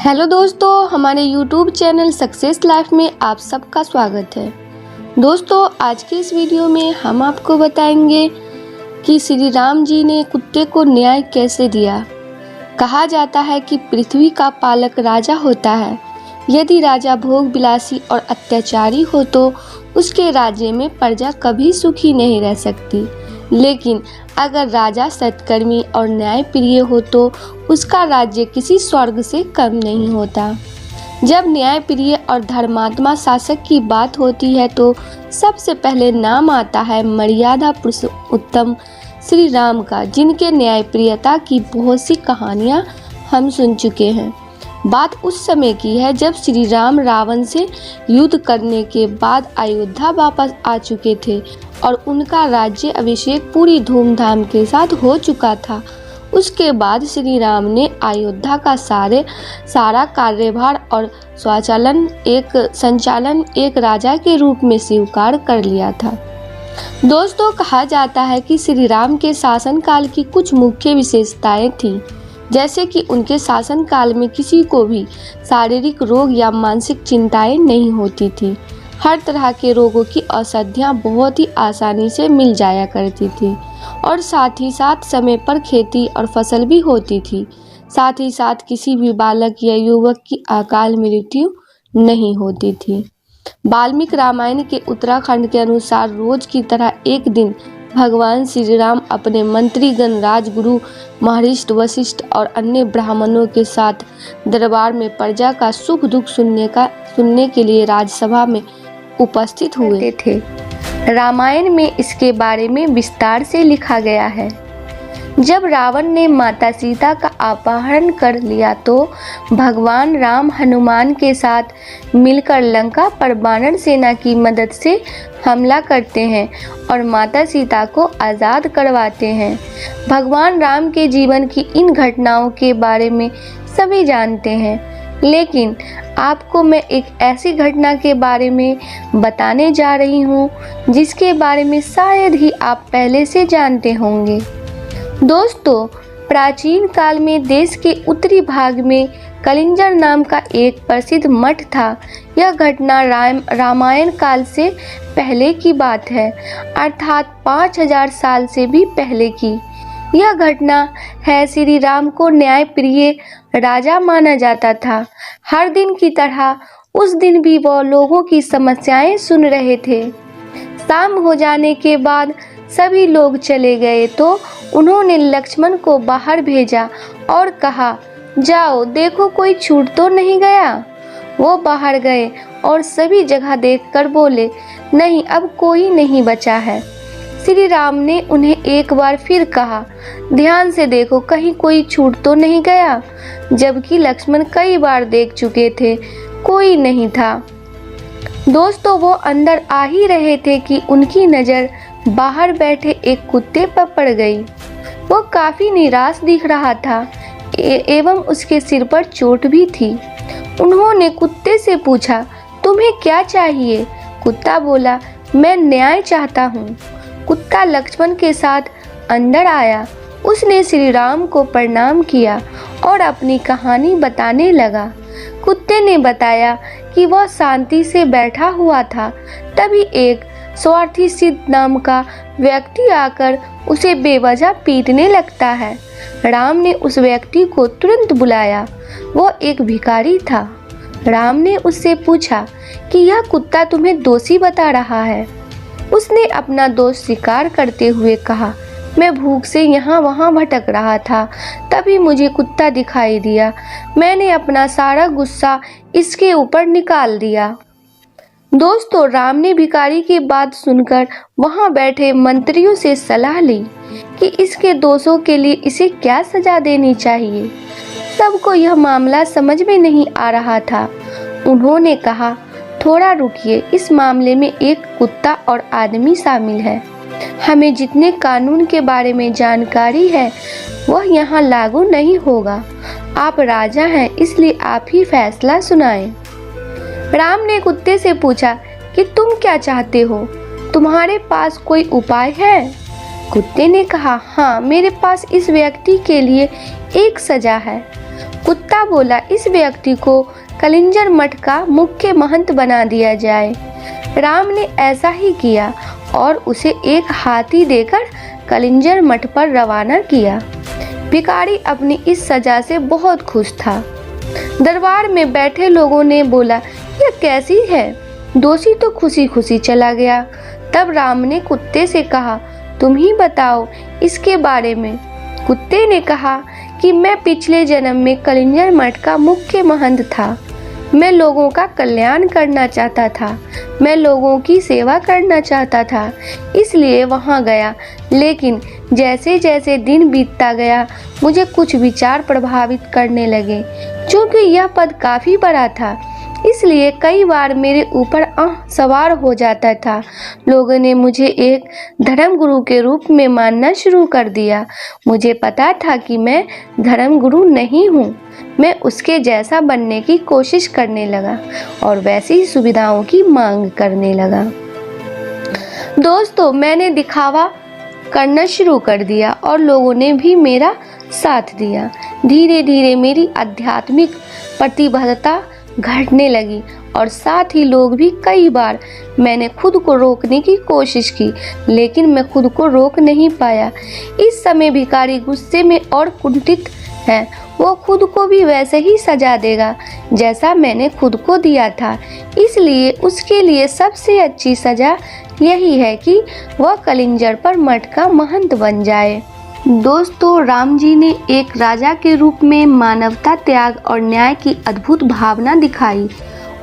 Hello दोस्तों, हमारे YouTube channel success life में आप सबका स्वागत है। दोस्तों, आज के इस वीडियो में हम आपको बताएंगे कि श्री राम जी ने कुत्ते को न्याय कैसे दिया। कहा जाता है कि पृथ्वी का पालक राजा होता है। यदि राजा भोग विलासी और अत्याचारी हो तो उसके राज्य में प्रजा कभी सुखी नहीं रह सकती, लेकिन अगर राजा सत्कर्मी और न्यायप्रिय हो तो उसका राज्य किसी स्वर्ग से कम नहीं होता। जब न्यायप्रिय और धर्मात्मा शासक की बात होती है तो सबसे पहले नाम आता है मर्यादा पुरुषोत्तम श्री राम का, जिनके न्यायप्रियता की बहुत सी कहानियां हम सुन चुके हैं। बात उस समय की है जब श्री राम रावण से युद्ध करने के बाद अयोध्या वापस आ चुके थे और उनका राज्य अभिषेक पूरी धूमधाम के साथ हो चुका था। उसके बाद श्री राम ने अयोध्या का सारा कार्यभार और संचालन एक राजा के रूप में स्वीकार कर लिया था। दोस्तों, कहा जाता है कि श्री राम के शासनकाल की कुछ मुख्य विशेषताएं थीं, जैसे कि उनके शासनकाल में किसी को भी शारीरिक रोग या मानसिक चिंताएं नहीं होती थी। हर तरह के रोगों की औषधियाँ बहुत ही आसानी से मिल जाया करती थी और साथ ही साथ समय पर खेती और फसल भी होती थी। साथ ही साथ किसी भी बालक या युवक की अकाल मृत्यु नहीं होती थी। वाल्मीकि रामायण के उत्तराखंड के अनुसार रोज की तरह एक दिन भगवान श्री राम अपने मंत्रीगण, राजगुरु महर्षि वशिष्ठ और अन्य ब्राह्मणों के साथ दरबार में प्रजा का सुख दुख सुनने के लिए राजसभा में उपस्थित हुए थे। रामायण में इसके बारे में विस्तार से लिखा गया है। जब रावण ने माता सीता का अपहरण कर लिया तो भगवान राम हनुमान के साथ मिलकर लंका पर वानर सेना की मदद से हमला करते हैं और माता सीता को आज़ाद करवाते हैं। भगवान राम के जीवन की इन घटनाओं के बारे में सभी जानते हैं, लेकिन आपको मैं एक ऐसी घटना के बारे में बताने जा रही हूँ जिसके बारे में शायद ही आप पहले से जानते होंगे। दोस्तों, प्राचीन काल में देश के उत्तरी भाग में कलिंजर नाम का एक प्रसिद्ध मठ था। यह घटना रामायण काल से पहले की बात है, अर्थात 5000 साल से भी पहले की। यह घटना है श्री राम को न्यायप्रिय राजा माना जाता था। हर दिन की तरह उस दिन भी वह लोगों की समस्याएं सुन रहे थे। शाम हो जाने के बाद सभी लोग चले गए तो उन्होंने लक्ष्मण को बाहर भेजा और कहा, जाओ देखो कोई छूट तो नहीं गया। वो बाहर गए और सभी जगह देखकर बोले, नहीं, अब कोई नहीं बचा है। श्री राम ने उन्हें एक बार फिर कहा, ध्यान से देखो कहीं कोई छूट तो नहीं गया, जबकि लक्ष्मण कई बार देख चुके थे, कोई नहीं था। दोस्तों, वो अंदर आ ही रहे थे कि उनकी नज़र बाहर बैठे एक कुत्ते पर पड़ गई। वो काफी निराश दिख रहा था एवं उसके सिर पर चोट भी थी। उन्होंने कुत्ते से पूछा, तुम्हें क्या चाहिए? कुत्ता बोला, मैं न्याय चाहता हूँ। कुत्ता लक्ष्मण के साथ अंदर आया। उसने श्री राम को प्रणाम किया और अपनी कहानी बताने लगा। कुत्ते ने बताया कि वह शांति से बैठा हुआ था, तभी एक स्वार्थी सिद्ध नाम का व्यक्ति आकर उसे बेवजह पीटने लगता है। राम ने उस व्यक्ति को तुरंत बुलाया। वो एक भिखारी था। राम ने उससे पूछा कि यह कुत्ता तुम्हें दोषी बता रहा है। उसने अपना दोष स्वीकार करते हुए कहा, मैं भूख से यहाँ वहाँ भटक रहा था, तभी मुझे कुत्ता दिखाई दिया। मैंने अपना सारा गुस्सा इसके ऊपर निकाल दिया। दोस्तों, राम ने भिखारी की बात सुनकर वहाँ बैठे मंत्रियों से सलाह ली कि इसके दोषों के लिए इसे क्या सजा देनी चाहिए। सबको यह मामला समझ में नहीं आ रहा था। उन्होंने कहा, थोड़ा रुकिए, इस मामले में एक कुत्ता और आदमी शामिल है। हमें जितने कानून के बारे में जानकारी है वह यहाँ लागू नहीं होगा। आप राजा हैं, इसलिए आप ही फैसला सुनाएं। राम ने कुत्ते से पूछा कि तुम क्या चाहते हो? तुम्हारे पास कोई उपाय है? कुत्ते ने कहा, हाँ, मेरे पास इस व्यक्ति के लिए एक सजा है। कुत्ता बोला, इस व्यक्ति को कलिंजर मठ का मुख्य महंत बना दिया जाए। राम ने ऐसा ही किया और उसे एक हाथी देकर कलिंजर मठ पर रवाना किया। भिखारी अपनी इस सजा से बहुत खुश था। दरबार में बैठे लोगों ने बोला, यह कैसी है? दोषी तो खुशी खुशी चला गया। तब राम ने कुत्ते से कहा, तुम ही बताओ इसके बारे में। कुत्ते ने कहा कि मैं पिछले जन्म में कलिंजर मठ का मुख्य महंत था। मैं लोगों का कल्याण करना चाहता था, मैं लोगों की सेवा करना चाहता था, इसलिए वहां गया। लेकिन जैसे जैसे दिन बीतता गया, मुझे कुछ विचार प्रभावित करने लगे। क्योंकि यह पद काफी बड़ा था, इसलिए कई बार मेरे ऊपर सवार हो जाता था। लोगों ने मुझे एक धर्म गुरु के रूप में मानना शुरू कर दिया। मुझे पता था कि मैं धर्म गुरु नहीं हूँ। मैं उसके जैसा बनने की कोशिश करने लगा और वैसी सुविधाओं की मांग करने लगा। दोस्तों, मैंने दिखावा करना शुरू कर दिया और लोगों ने भी मेरा साथ दिया। धीरे धीरे मेरी आध्यात्मिक प्रतिबद्धता घटने लगी और साथ ही लोग भी। कई बार मैंने खुद को रोकने की कोशिश की, लेकिन मैं खुद को रोक नहीं पाया। इस समय भिखारी गुस्से में और कुंठित है। वो खुद को भी वैसे ही सजा देगा जैसा मैंने खुद को दिया था। इसलिए उसके लिए सबसे अच्छी सजा यही है कि वह कलिंजर पर मठ का महंत बन जाए। दोस्तों, राम जी ने एक राजा के रूप में मानवता, त्याग और न्याय की अद्भुत भावना दिखाई।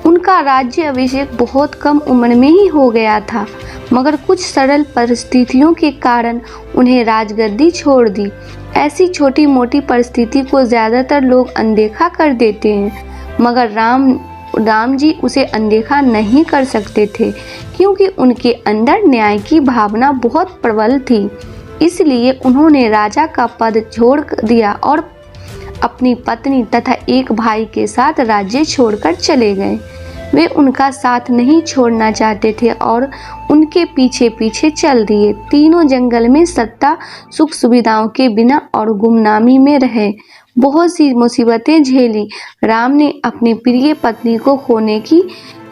उनका राज्य अभिषेक बहुत कम उम्र में ही हो गया था, मगर कुछ सरल परिस्थितियों के कारण उन्हें राजगद्दी छोड़ दी। ऐसी छोटी मोटी परिस्थिति को ज्यादातर लोग अनदेखा कर देते हैं, मगर राम जी उसे अनदेखा नहीं कर सकते थे, क्योंकि उनके अंदर न्याय की भावना बहुत प्रबल थी। इसलिए उन्होंने राजा का पद छोड़ दिया और अपनी पत्नी तथा एक भाई के साथ राज्य छोड़कर चले गए। वे उनका साथ नहीं छोड़ना चाहते थे और उनके पीछे पीछे चल दिए। तीनों जंगल में सत्ता, सुख सुविधाओं के बिना और गुमनामी में रहे। बहुत सी मुसीबतें झेली। राम ने अपनी प्रिय पत्नी को खोने की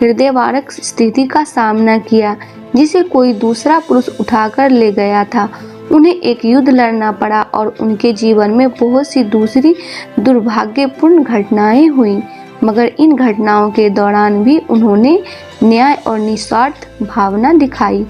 हृदयवारक स्थिति का सामना किया, जिसे कोई दूसरा पुरुष उठाकर ले गया था। उन्हें एक युद्ध लड़ना पड़ा और उनके जीवन में बहुत सी दूसरी दुर्भाग्यपूर्ण घटनाएं हुई, मगर इन घटनाओं के दौरान भी उन्होंने न्याय और निस्वार्थ भावना दिखाई।